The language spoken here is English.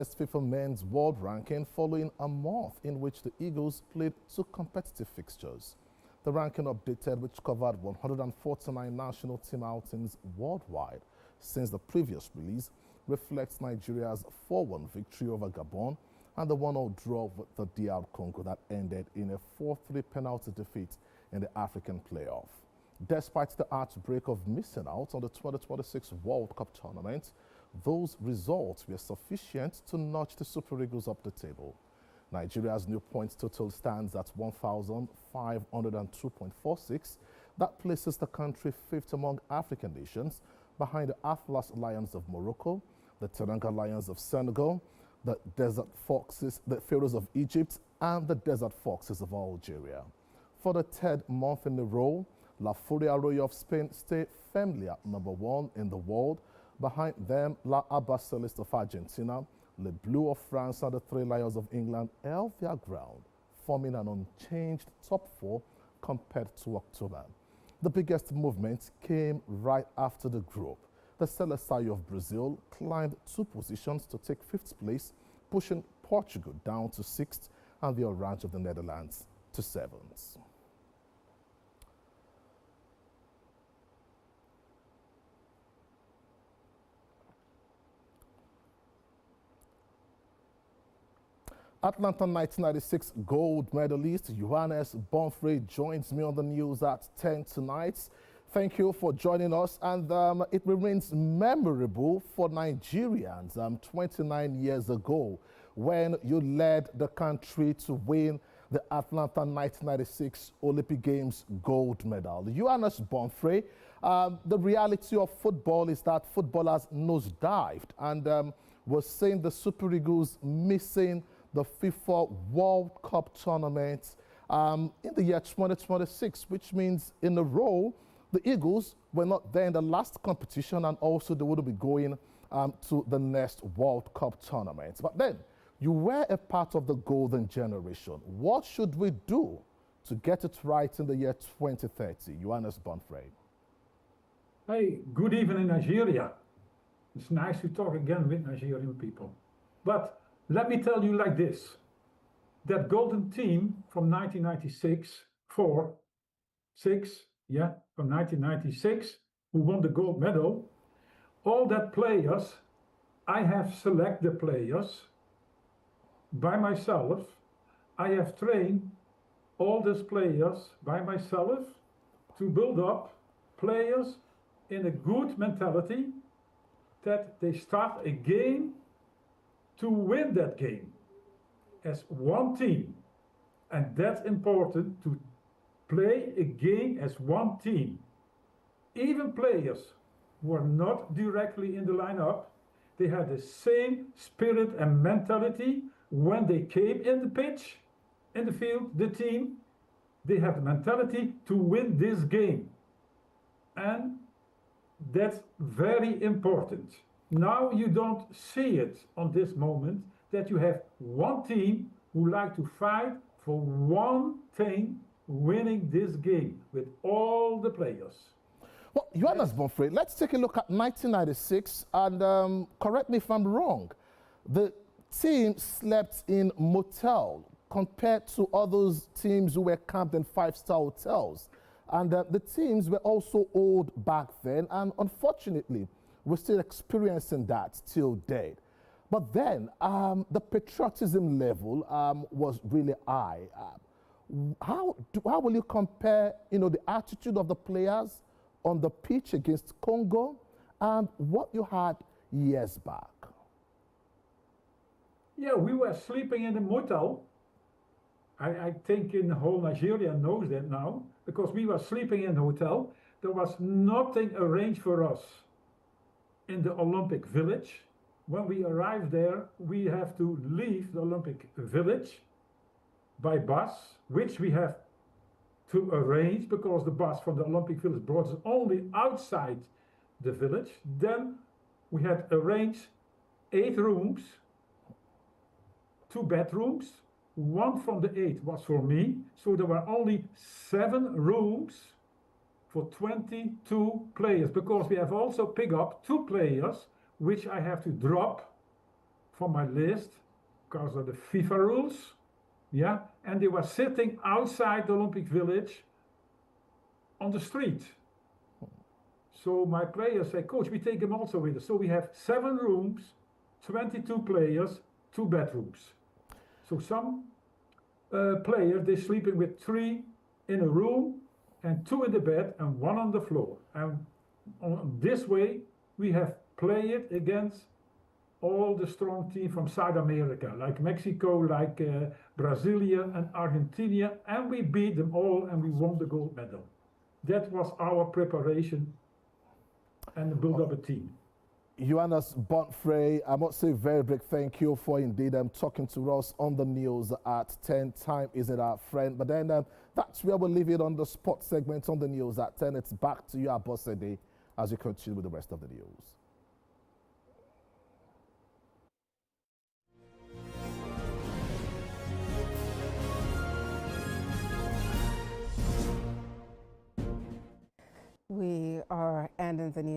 FIFA Men's World Ranking following a month in which the Eagles played two competitive fixtures. The ranking updated, which covered 149 national team outings worldwide since the previous release, reflects Nigeria's 4-1 victory over Gabon and the 1-0 draw with the DR Congo that ended in a 4-3 penalty defeat in the African playoff. Despite the outbreak of missing out on the 2026 World Cup tournament, those results were sufficient to notch the Super Eagles up the table. Nigeria's new points total stands at 1,502.46. That places the country fifth among African nations, behind the Atlas Lions of Morocco, the Teranga Lions of Senegal, the Desert Foxes, the Pharaohs of Egypt, and the Desert Foxes of Algeria. For the third month in a row, La Furia Roya of Spain stay firmly at #1 in the world. Behind them, La Abba Celeste of Argentina, Le Bleu of France, and the Three Lions of England held their ground, forming an unchanged top four compared to October. The biggest movement came right after the group. The Celestaio of Brazil climbed 2 positions to take 5th place, pushing Portugal down to 6th and the Orange of the Netherlands to 7th. Atlanta 1996 gold medalist Johannes Bonfrey joins me on the news at 10 tonight. Thank you for joining us, and it remains memorable for Nigerians 29 years ago when you led the country to win the Atlanta 1996 Olympic Games gold medal. Johannes Bonfrey, the reality of football is that footballers nosedived, and we're seeing the Super Eagles missing the FIFA World Cup tournament in the year 2026, which means in a row, the Eagles were not there in the last competition, and also they wouldn't be going to the next World Cup tournament. But then, you were a part of the golden generation. What should we do to get it right in the year 2030? Johannes Bonfrey. Hey, good evening, Nigeria. It's nice to talk again with Nigerian people. But let me tell you like this. That golden team from 1996, from 1996, who won the gold medal, all that players, I have selected the players by myself. I have trained all these players by myself to build up players in a good mentality that they start a game to win that game as one team. And that's important, to play a game as one team. Even players who are not directly in the lineup, they had the same spirit and mentality when they came in the pitch, in the field, the team. They have the mentality to win this game. And that's very important. Now you don't see it on this moment, that you have one team who like to fight for one thing, winning this game with all the players. Well, Johannes Bonfrey, let's take a look at 1996, and correct me if I'm wrong. The team slept in motel compared to other teams who were camped in 5-star hotels. And the teams were also old back then, and unfortunately, we're still experiencing that till date. But then, the patriotism level was really high. How will you compare, the attitude of the players on the pitch against Congo and what you had years back? Yeah, we were sleeping in a motel. I think in the whole Nigeria knows that now, because we were sleeping in a hotel. There was nothing arranged for us in the Olympic Village. When we arrived there, we have to leave the Olympic Village by bus, which we have to arrange because the bus from the Olympic Village brought us only outside the village. Then we had arranged 8 rooms, 2 bedrooms. 1 from the 8 was for me, so there were only 7 rooms for 22 players, because we have also picked up 2 players which I have to drop from my list because of the FIFA rules. Yeah, and they were sitting outside the Olympic Village on the street. So my players say, Coach, we take them also with us. So we have 7 rooms, 22 players, 2 bedrooms. So some players, they're sleeping with 3 in a room and 2 in the bed and 1 on the floor. And on this way, we have played against all the strong teams from South America, like Mexico, like Brasilia and Argentina, and we beat them all and we won the gold medal. That was our preparation and build up a team. Johannes Bonfrey, I must say very big thank you for indeed talking to us on the news at 10. Time isn't our friend, but then that's where we'll leave it on the sports segment on the news at 10. It's back to you, Abosede, as you continue with the rest of the news. We are ending the news.